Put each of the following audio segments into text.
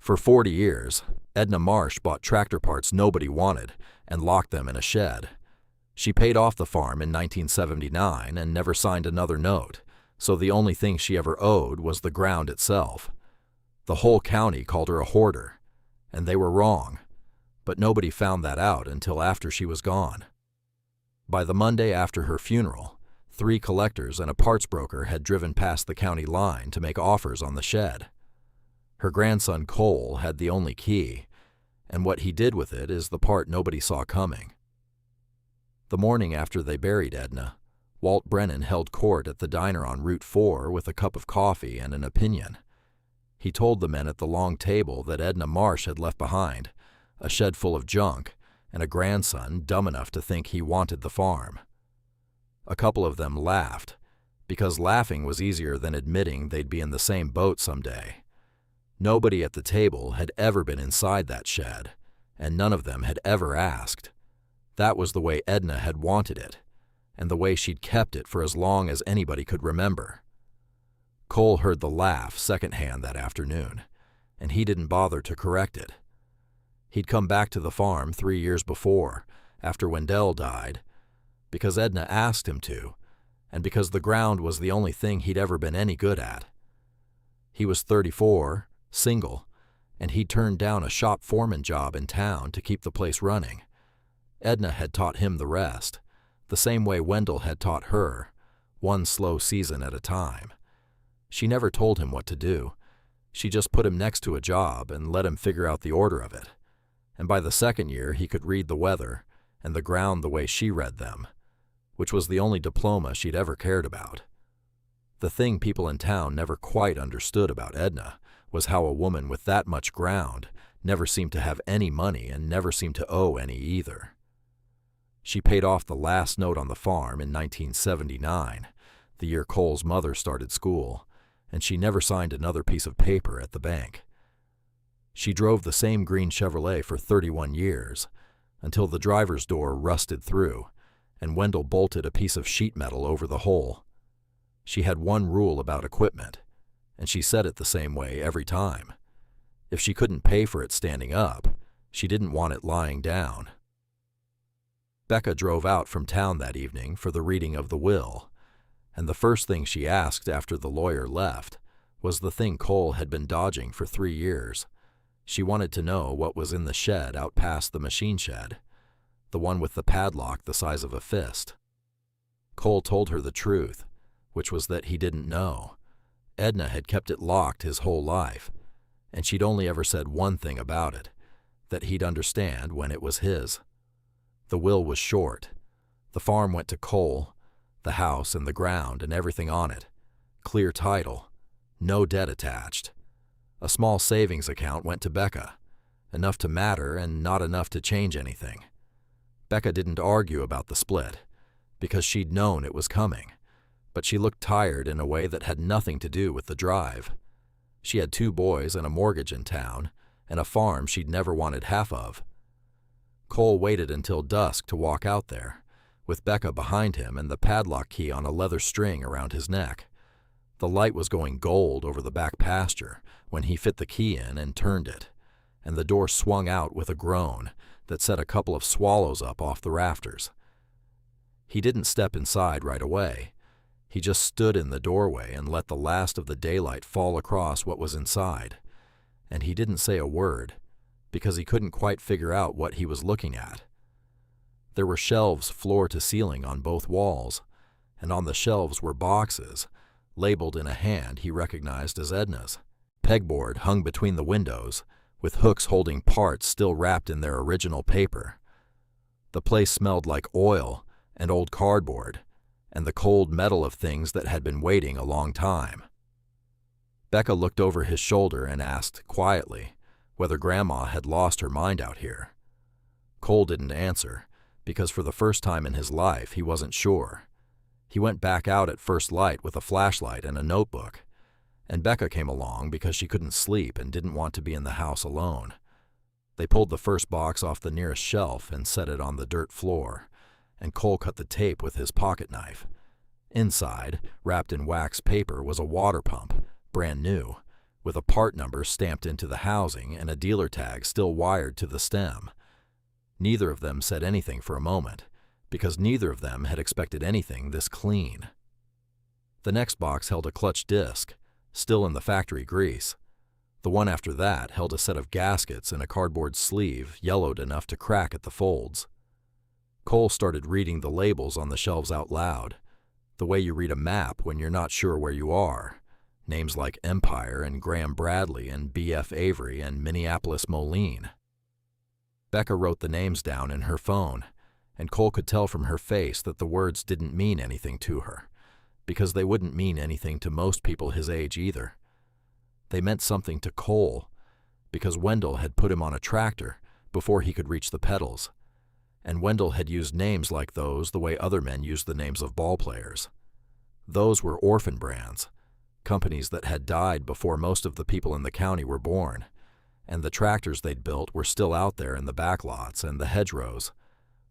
For 40 years, Edna Marsh bought tractor parts nobody wanted and locked them in a shed. She paid off the farm in 1979 and never signed another note, so the only thing she ever owed was the ground itself. The whole county called her a hoarder, and they were wrong, but nobody found that out until after she was gone. By the Monday after her funeral, 3 collectors and a parts broker had driven past the county line to make offers on the shed. Her grandson Cole had the only key, and what he did with it is the part nobody saw coming. The morning after they buried Edna, Walt Brennan held court at the diner on Route 4 with a cup of coffee and an opinion. He told the men at the long table that Edna Marsh had left behind a shed full of junk and a grandson dumb enough to think he wanted the farm. A couple of them laughed, because laughing was easier than admitting they'd be in the same boat someday. Nobody at the table had ever been inside that shed, and none of them had ever asked. That was the way Edna had wanted it, and the way she'd kept it for as long as anybody could remember. Cole heard the laugh secondhand that afternoon, and he didn't bother to correct it. He'd come back to the farm 3 years before, after Wendell died, because Edna asked him to, and because the ground was the only thing he'd ever been any good at. He was 34, single, and he'd turned down a shop foreman job in town to keep the place running. Edna had taught him the rest, the same way Wendell had taught her, one slow season at a time. She never told him what to do. She just put him next to a job and let him figure out the order of it. And by the second year, he could read the weather and the ground the way she read them, which was the only diploma she'd ever cared about. The thing people in town never quite understood about Edna was how a woman with that much ground never seemed to have any money and never seemed to owe any either. She paid off the last note on the farm in 1979, the year Cole's mother started school, and she never signed another piece of paper at the bank. She drove the same green Chevrolet for 31 years, until the driver's door rusted through, and Wendell bolted a piece of sheet metal over the hole. She had one rule about equipment, and she said it the same way every time. If she couldn't pay for it standing up, she didn't want it lying down. Becca drove out from town that evening for the reading of the will, and the first thing she asked after the lawyer left was the thing Cole had been dodging for 3 years. She wanted to know what was in the shed out past the machine shed, the one with the padlock the size of a fist. Cole told her the truth, which was that he didn't know. Edna had kept it locked his whole life, and she'd only ever said one thing about it, that he'd understand when it was his. The will was short. The farm went to Cole, the house and the ground and everything on it. Clear title. No debt attached. A small savings account went to Becca, enough to matter and not enough to change anything. Becca didn't argue about the split, because she'd known it was coming, but she looked tired in a way that had nothing to do with the drive. She had 2 boys and a mortgage in town, and a farm she'd never wanted half of. Cole waited until dusk to walk out there, with Becca behind him and the padlock key on a leather string around his neck. The light was going gold over the back pasture when he fit the key in and turned it, and the door swung out with a groan that set a couple of swallows up off the rafters. He didn't step inside right away. He just stood in the doorway and let the last of the daylight fall across what was inside, and he didn't say a word, because he couldn't quite figure out what he was looking at. There were shelves floor to ceiling on both walls, and on the shelves were boxes, labeled in a hand he recognized as Edna's. Pegboard hung between the windows, with hooks holding parts still wrapped in their original paper. The place smelled like oil and old cardboard, and the cold metal of things that had been waiting a long time. Becca looked over his shoulder and asked, quietly, whether Grandma had lost her mind out here. Cole didn't answer, because for the first time in his life he wasn't sure. He went back out at first light with a flashlight and a notebook, and Becca came along because she couldn't sleep and didn't want to be in the house alone. They pulled the first box off the nearest shelf and set it on the dirt floor, and Cole cut the tape with his pocket knife. Inside, wrapped in wax paper, was a water pump, brand new, with a part number stamped into the housing and a dealer tag still wired to the stem. Neither of them said anything for a moment, because neither of them had expected anything this clean. The next box held a clutch disc, still in the factory grease. The one after that held a set of gaskets in a cardboard sleeve yellowed enough to crack at the folds. Cole started reading the labels on the shelves out loud, the way you read a map when you're not sure where you are. Names like Empire and Graham Bradley and B.F. Avery and Minneapolis Moline. Becca wrote the names down in her phone, and Cole could tell from her face that the words didn't mean anything to her, because they wouldn't mean anything to most people his age either. They meant something to Cole, because Wendell had put him on a tractor before he could reach the pedals, and Wendell had used names like those the way other men used the names of ball players. Those were orphan brands, companies that had died before most of the people in the county were born, and the tractors they'd built were still out there in the backlots and the hedgerows,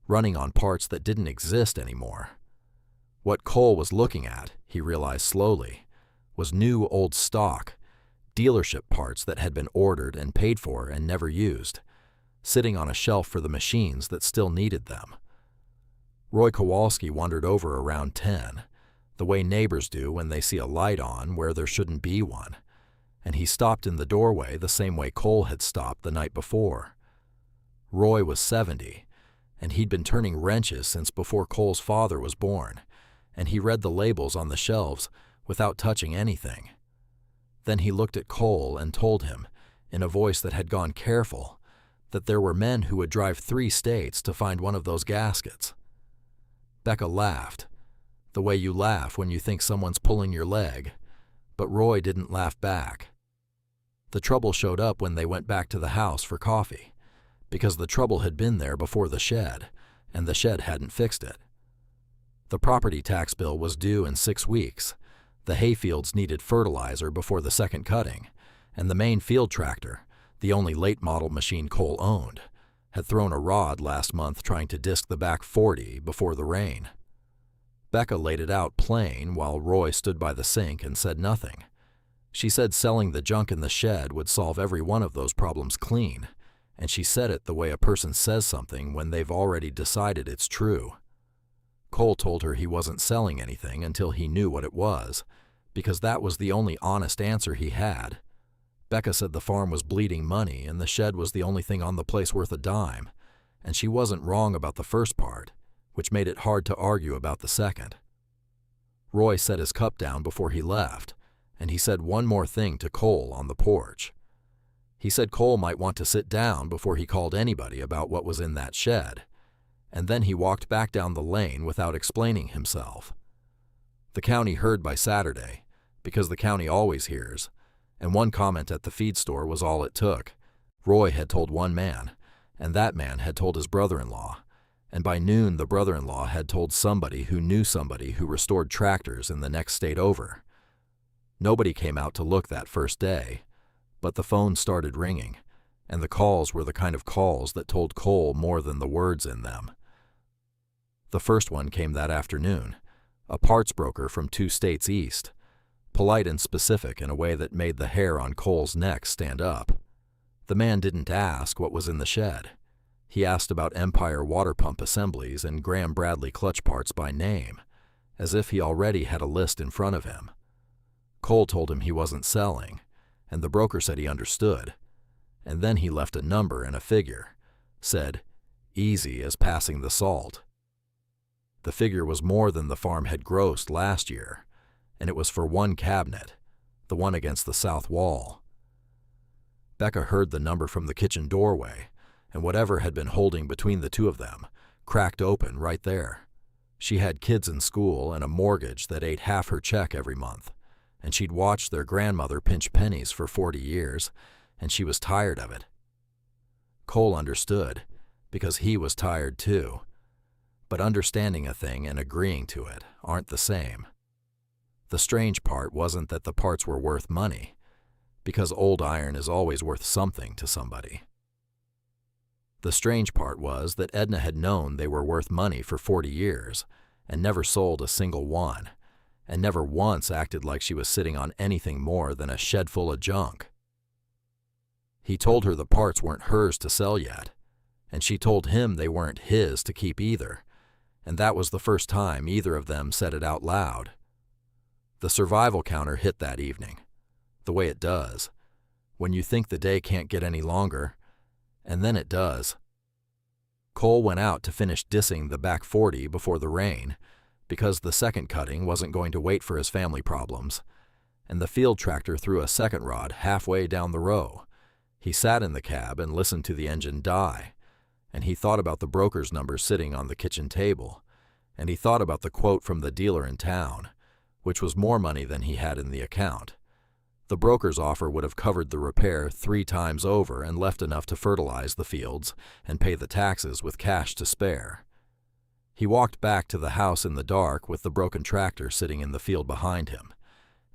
running on parts that didn't exist anymore. What Cole was looking at, he realized slowly, was new old stock, dealership parts that had been ordered and paid for and never used, sitting on a shelf for the machines that still needed them. Roy Kowalski wandered over around 10, the way neighbors do when they see a light on where there shouldn't be one, and he stopped in the doorway the same way Cole had stopped the night before. Roy was 70, and he'd been turning wrenches since before Cole's father was born, and he read the labels on the shelves without touching anything. Then he looked at Cole and told him, in a voice that had gone careful, that there were men who would drive 3 states to find one of those gaskets. Becca laughed, the way you laugh when you think someone's pulling your leg, but Roy didn't laugh back. The trouble showed up when they went back to the house for coffee, because the trouble had been there before the shed, and the shed hadn't fixed it. The property tax bill was due in 6 weeks, the hayfields needed fertilizer before the second cutting, and the main field tractor, the only late-model machine Cole owned, had thrown a rod last month trying to disc the back 40 before the rain. Becca laid it out plain while Roy stood by the sink and said nothing. She said selling the junk in the shed would solve every one of those problems clean, and she said it the way a person says something when they've already decided it's true. Cole told her he wasn't selling anything until he knew what it was, because that was the only honest answer he had. Becca said the farm was bleeding money and the shed was the only thing on the place worth a dime, and she wasn't wrong about the first part, which made it hard to argue about the second. Roy set his cup down before he left, and he said one more thing to Cole on the porch. He said Cole might want to sit down before he called anybody about what was in that shed, and then he walked back down the lane without explaining himself. The county heard by Saturday, because the county always hears, and one comment at the feed store was all it took. Roy had told one man, and that man had told his brother-in-law, and by noon the brother-in-law had told somebody who knew somebody who restored tractors in the next state over. Nobody came out to look that first day, but the phone started ringing, and the calls were the kind of calls that told Cole more than the words in them. The first one came that afternoon, a parts broker from 2 states east, polite and specific in a way that made the hair on Cole's neck stand up. The man didn't ask what was in the shed. He asked about Empire water pump assemblies and Graham Bradley clutch parts by name, as if he already had a list in front of him. Cole told him he wasn't selling, and the broker said he understood, and then he left a number and a figure, said, "Easy as passing the salt." The figure was more than the farm had grossed last year, and it was for one cabinet, the one against the south wall. Becca heard the number from the kitchen doorway, and whatever had been holding between the two of them cracked open right there. She had kids in school and a mortgage that ate half her check every month, and she'd watched their grandmother pinch pennies for 40 years, and she was tired of it. Cole understood, because he was tired too. But understanding a thing and agreeing to it aren't the same. The strange part wasn't that the parts were worth money, because old iron is always worth something to somebody. The strange part was that Edna had known they were worth money for 40 years and never sold a single one, and never once acted like she was sitting on anything more than a shed full of junk. He told her the parts weren't hers to sell yet, and she told him they weren't his to keep either, and that was the first time either of them said it out loud. The survival counter hit that evening, the way it does, when you think the day can't get any longer, and then it does. Cole went out to finish dissing the back 40 before the rain, because the second cutting wasn't going to wait for his family problems, and the field tractor threw a second rod halfway down the row. He sat in the cab and listened to the engine die, and he thought about the broker's number sitting on the kitchen table, and he thought about the quote from the dealer in town, which was more money than he had in the account. The broker's offer would have covered the repair 3 times over and left enough to fertilize the fields and pay the taxes with cash to spare. He walked back to the house in the dark with the broken tractor sitting in the field behind him,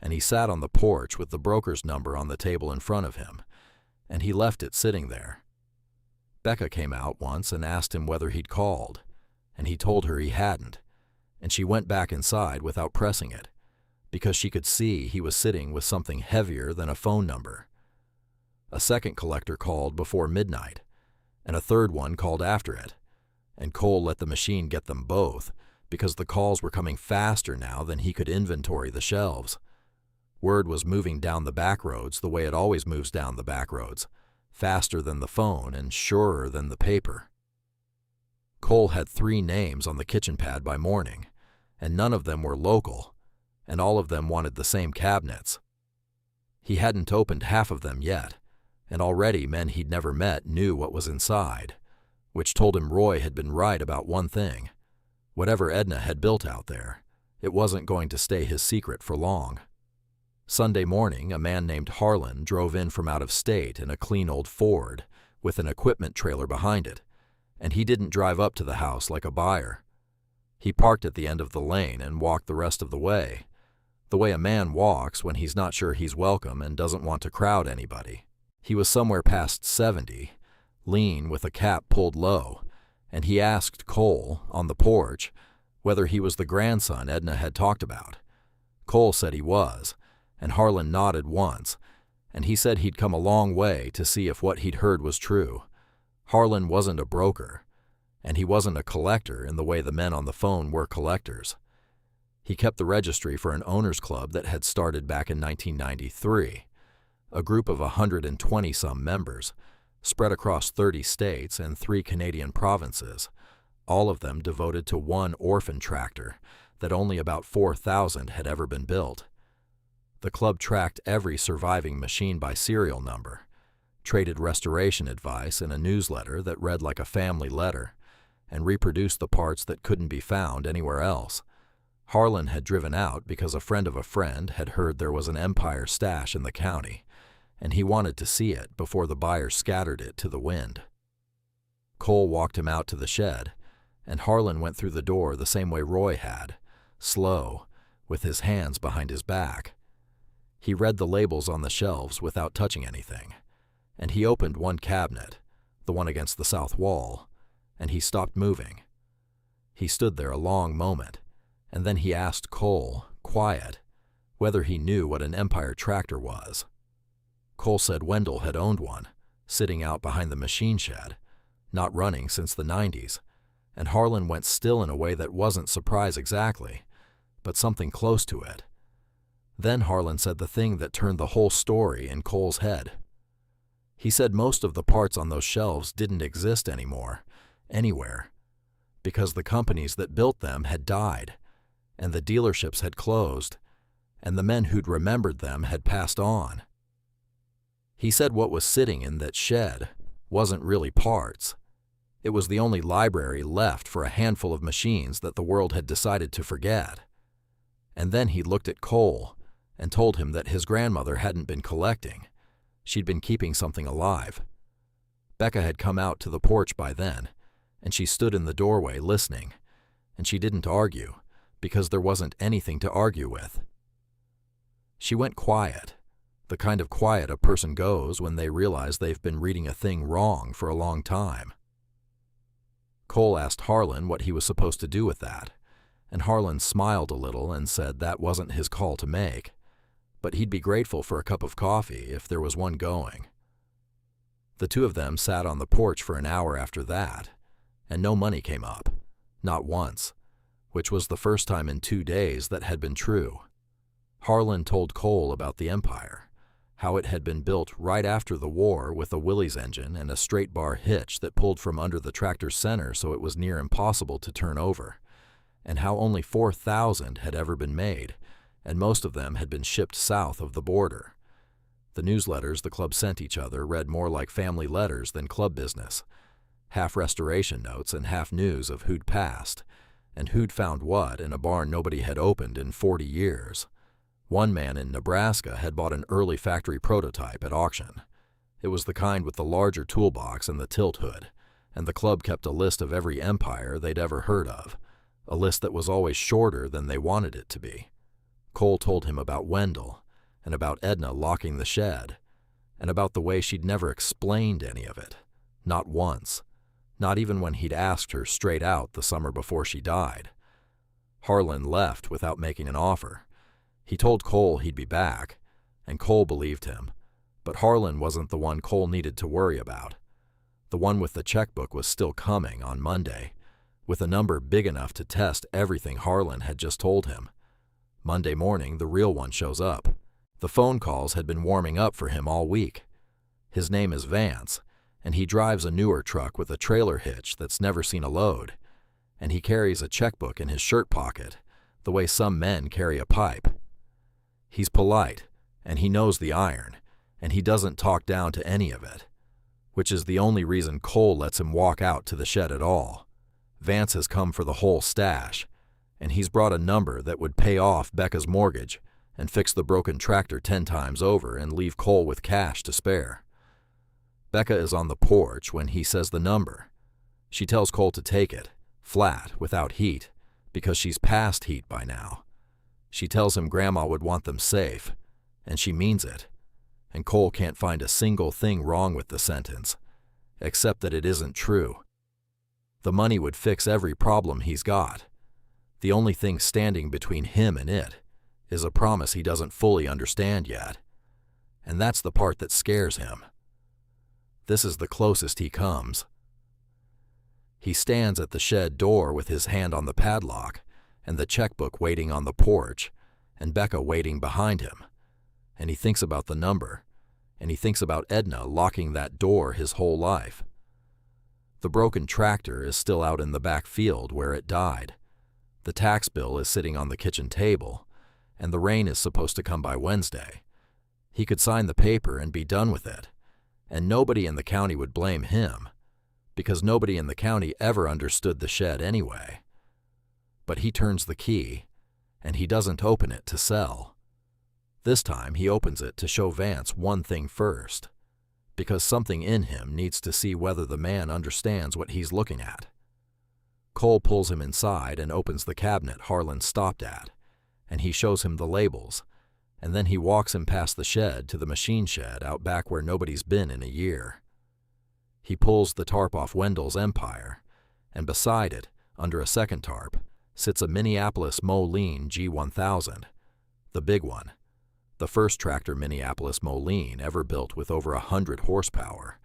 and he sat on the porch with the broker's number on the table in front of him, and he left it sitting there. Becca came out once and asked him whether he'd called, and he told her he hadn't, and she went back inside without pressing it, because she could see he was sitting with something heavier than a phone number. A second collector called before midnight, and a third one called after it, and Cole let the machine get them both because the calls were coming faster now than he could inventory the shelves. Word was moving down the back roads the way it always moves down the back roads, faster than the phone and surer than the paper. Cole had 3 names on the kitchen pad by morning, and none of them were local, and all of them wanted the same cabinets. He hadn't opened half of them yet, and already men he'd never met knew what was inside, which told him Roy had been right about one thing. Whatever Edna had built out there, it wasn't going to stay his secret for long. Sunday morning, a man named Harlan drove in from out of state in a clean old Ford with an equipment trailer behind it, and he didn't drive up to the house like a buyer. He parked at the end of the lane and walked the rest of the way a man walks when he's not sure he's welcome and doesn't want to crowd anybody. He was somewhere past 70, lean with a cap pulled low, and he asked Cole, on the porch, whether he was the grandson Edna had talked about. Cole said he was, and Harlan nodded once, and he said he'd come a long way to see if what he'd heard was true. Harlan wasn't a broker, and he wasn't a collector in the way the men on the phone were collectors. He kept the registry for an owners club that had started back in 1993, a group of 120-some members, spread across 30 states and 3 Canadian provinces, all of them devoted to one orphan tractor that only about 4,000 had ever been built. The club tracked every surviving machine by serial number, traded restoration advice in a newsletter that read like a family letter, and reproduced the parts that couldn't be found anywhere else. Harlan had driven out because a friend of a friend had heard there was an Empire stash in the county, and he wanted to see it before the buyer scattered it to the wind. Cole walked him out to the shed, and Harlan went through the door the same way Roy had, slow, with his hands behind his back. He read the labels on the shelves without touching anything, and he opened one cabinet, the one against the south wall, and he stopped moving. He stood there a long moment, and then he asked Cole, quiet, whether he knew what an Empire tractor was. Cole said Wendell had owned one, sitting out behind the machine shed, not running since the 90s, and Harlan went still in a way that wasn't surprise exactly, but something close to it. Then Harlan said the thing that turned the whole story in Cole's head. He said most of the parts on those shelves didn't exist anymore, anywhere, because the companies that built them had died, and the dealerships had closed, and the men who'd remembered them had passed on. He said what was sitting in that shed wasn't really parts. It was the only library left for a handful of machines that the world had decided to forget. And then he looked at Cole and told him that his grandmother hadn't been collecting. She'd been keeping something alive. Becca had come out to the porch by then, and she stood in the doorway listening, and she didn't argue, because there wasn't anything to argue with. She went quiet, the kind of quiet a person goes when they realize they've been reading a thing wrong for a long time. Cole asked Harlan what he was supposed to do with that, and Harlan smiled a little and said that wasn't his call to make, but he'd be grateful for a cup of coffee if there was one going. The two of them sat on the porch for an hour after that, and no money came up, not once, which was the first time in 2 days that had been true. Harlan told Cole about the Empire, how it had been built right after the war with a Willys engine and a straight bar hitch that pulled from under the tractor's center so it was near impossible to turn over, and how only 4,000 had ever been made, and most of them had been shipped south of the border. The newsletters the club sent each other read more like family letters than club business, half restoration notes and half news of who'd passed, and who'd found what in a barn nobody had opened in 40 years. One man in Nebraska had bought an early factory prototype at auction. It was the kind with the larger toolbox and the tilt hood, and the club kept a list of every empire they'd ever heard of, a list that was always shorter than they wanted it to be. Cole told him about Wendell, and about Edna locking the shed, and about the way she'd never explained any of it, not once, not even when he'd asked her straight out the summer before she died. Harlan left without making an offer. He told Cole he'd be back, and Cole believed him, but Harlan wasn't the one Cole needed to worry about. The one with the checkbook was still coming on Monday, with a number big enough to test everything Harlan had just told him. Monday morning, the real one shows up. The phone calls had been warming up for him all week. His name is Vance, and he drives a newer truck with a trailer hitch that's never seen a load, and he carries a checkbook in his shirt pocket, the way some men carry a pipe. He's polite, and he knows the iron, and he doesn't talk down to any of it, which is the only reason Cole lets him walk out to the shed at all. Vance has come for the whole stash, and he's brought a number that would pay off Becca's mortgage and fix the broken tractor 10 times over and leave Cole with cash to spare. Becca is on the porch when he says the number. She tells Cole to take it, flat, without heat, because she's past heat by now. She tells him Grandma would want them safe, and she means it, and Cole can't find a single thing wrong with the sentence, except that it isn't true. The money would fix every problem he's got. The only thing standing between him and it is a promise he doesn't fully understand yet, and that's the part that scares him. This is the closest he comes. He stands at the shed door with his hand on the padlock, and the checkbook waiting on the porch, and Becca waiting behind him, and he thinks about the number, and he thinks about Edna locking that door his whole life. The broken tractor is still out in the back field where it died. The tax bill is sitting on the kitchen table, and the rain is supposed to come by Wednesday. He could sign the paper and be done with it, and nobody in the county would blame him, because nobody in the county ever understood the shed anyway. But he turns the key, and he doesn't open it to sell. This time he opens it to show Vance one thing first, because something in him needs to see whether the man understands what he's looking at. Cole pulls him inside and opens the cabinet Harlan stopped at, and he shows him the labels, and then he walks him past the shed to the machine shed out back where nobody's been in a year. He pulls the tarp off Wendell's Empire, and beside it, under a second tarp, sits a Minneapolis Moline G1000, the big one, the first tractor Minneapolis Moline ever built with over 100 horsepower,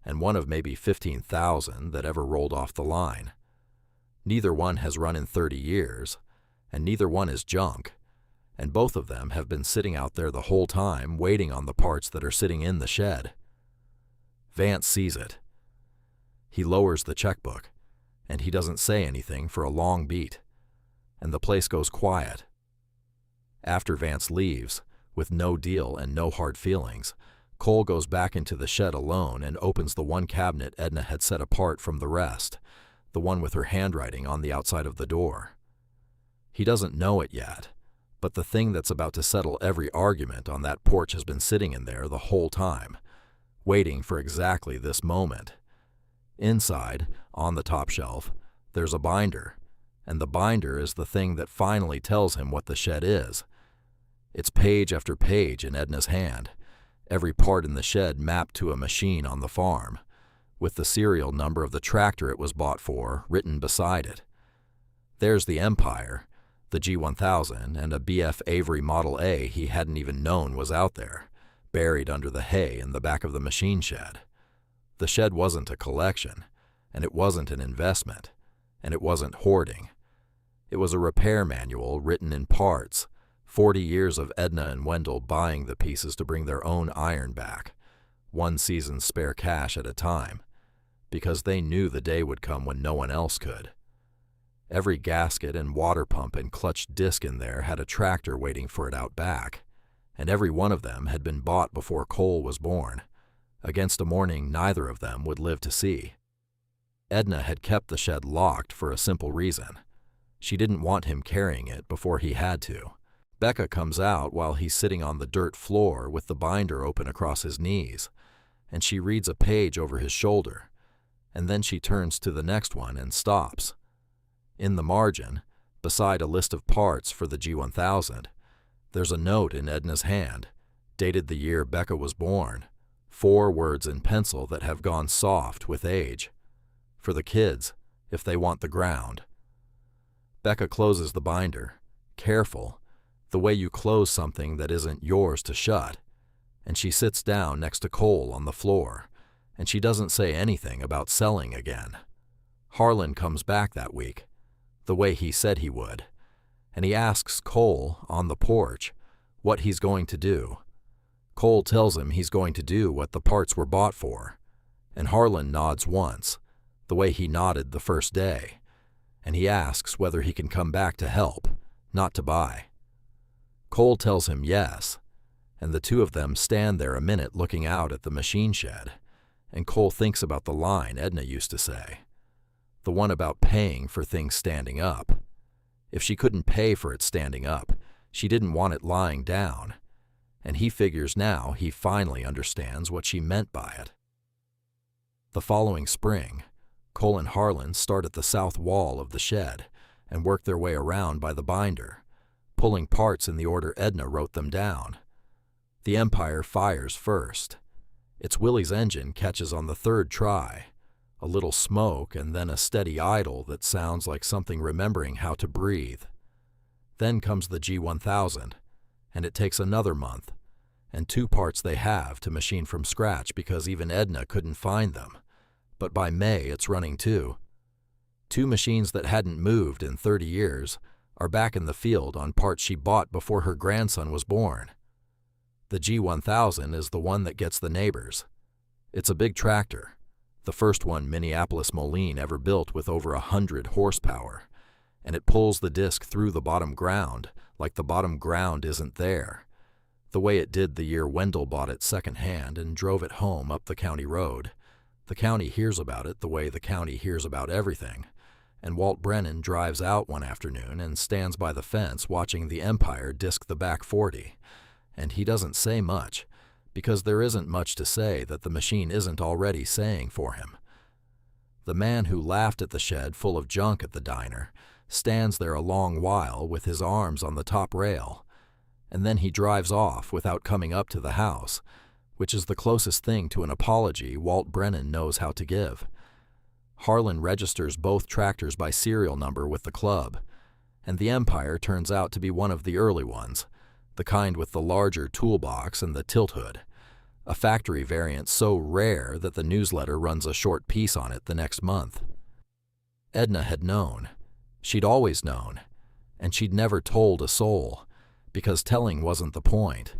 and one of maybe 15,000 that ever rolled off the line. Neither one has run in 30 years, and neither one is junk, and both of them have been sitting out there the whole time waiting on the parts that are sitting in the shed. Vance sees it. He lowers the checkbook, and he doesn't say anything for a long beat, and the place goes quiet. After Vance leaves, with no deal and no hard feelings, Cole goes back into the shed alone and opens the one cabinet Edna had set apart from the rest, the one with her handwriting on the outside of the door. He doesn't know it yet, but the thing that's about to settle every argument on that porch has been sitting in there the whole time, waiting for exactly this moment. Inside, on the top shelf, there's a binder, and the binder is the thing that finally tells him what the shed is. It's page after page in Edna's hand, every part in the shed mapped to a machine on the farm, with the serial number of the tractor it was bought for written beside it. There's the Empire, the G1000 and a BF Avery Model A he hadn't even known was out there, buried under the hay in the back of the machine shed. The shed wasn't a collection, and it wasn't an investment, and it wasn't hoarding. It was a repair manual written in parts, 40 years of Edna and Wendell buying the pieces to bring their own iron back, one season's spare cash at a time, because they knew the day would come when no one else could. Every gasket and water pump and clutch disc in there had a tractor waiting for it out back, and every one of them had been bought before Cole was born, against a morning neither of them would live to see. Edna had kept the shed locked for a simple reason. She didn't want him carrying it before he had to. Becca comes out while he's sitting on the dirt floor with the binder open across his knees, and she reads a page over his shoulder, and then she turns to the next one and stops. In the margin, beside a list of parts for the G1000, there's a note in Edna's hand, dated the year Becca was born, 4 words in pencil that have gone soft with age. For the kids, if they want the ground. Becca closes the binder, careful, the way you close something that isn't yours to shut, and she sits down next to Cole on the floor, and she doesn't say anything about selling again. Harlan comes back that week, the way he said he would, and he asks Cole, on the porch, what he's going to do. Cole tells him he's going to do what the parts were bought for, and Harlan nods once, the way he nodded the first day, and he asks whether he can come back to help, not to buy. Cole tells him yes, and the two of them stand there a minute looking out at the machine shed, and Cole thinks about the line Edna used to say, the one about paying for things standing up. If she couldn't pay for it standing up, she didn't want it lying down, and he figures now he finally understands what she meant by it. The following spring, Cole and Harlan start at the south wall of the shed and work their way around by the binder, pulling parts in the order Edna wrote them down. The Empire fires first. Its Willie's engine catches on the 3rd try, a little smoke and then a steady idle that sounds like something remembering how to breathe. Then comes the G1000, and it takes another month, and 2 parts they have to machine from scratch because even Edna couldn't find them. But by May it's running too. 2 machines that hadn't moved in 30 years are back in the field on parts she bought before her grandson was born. The G1000 is the one that gets the neighbors. It's a big tractor, the first one Minneapolis Moline ever built with over 100 horsepower, and it pulls the disc through the bottom ground like the bottom ground isn't there, the way it did the year Wendell bought it secondhand and drove it home up the county road. The county hears about it the way the county hears about everything, and Walt Brennan drives out one afternoon and stands by the fence watching the Empire disc the back 40, and he doesn't say much, because there isn't much to say that the machine isn't already saying for him. The man who laughed at the shed full of junk at the diner stands there a long while with his arms on the top rail, and then he drives off without coming up to the house, which is the closest thing to an apology Walt Brennan knows how to give. Harlan registers both tractors by serial number with the club, and the Empire turns out to be one of the early ones, the kind with the larger toolbox and the tilt hood, a factory variant so rare that the newsletter runs a short piece on it the next month. Edna had known. She'd always known, and she'd never told a soul, because telling wasn't the point.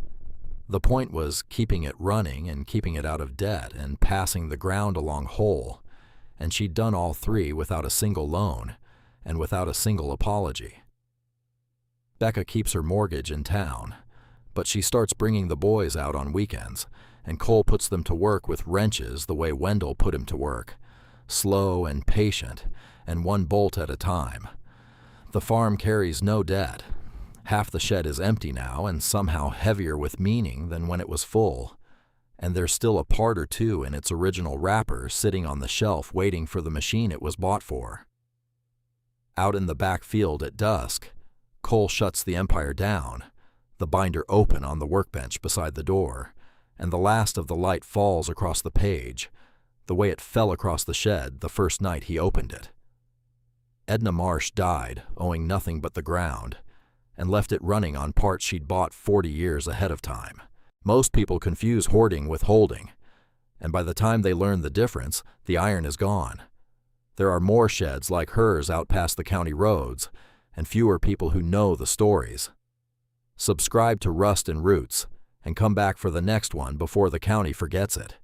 The point was keeping it running and keeping it out of debt and passing the ground along whole, and she'd done all 3 without a single loan and without a single apology. Becca keeps her mortgage in town, but she starts bringing the boys out on weekends, and Cole puts them to work with wrenches the way Wendell put him to work, slow and patient, and 1 bolt at a time. The farm carries no debt. Half the shed is empty now and somehow heavier with meaning than when it was full, and there's still a part or 2 in its original wrapper sitting on the shelf waiting for the machine it was bought for. Out in the back field at dusk, Cole shuts the Empire down, the binder open on the workbench beside the door, and the last of the light falls across the page, the way it fell across the shed the first night he opened it. Edna Marsh died, owing nothing but the ground, and left it running on parts she'd bought 40 years ahead of time. Most people confuse hoarding with holding, and by the time they learn the difference, the iron is gone. There are more sheds like hers out past the county roads, and fewer people who know the stories. Subscribe to Rust and Roots, and come back for the next one before the county forgets it.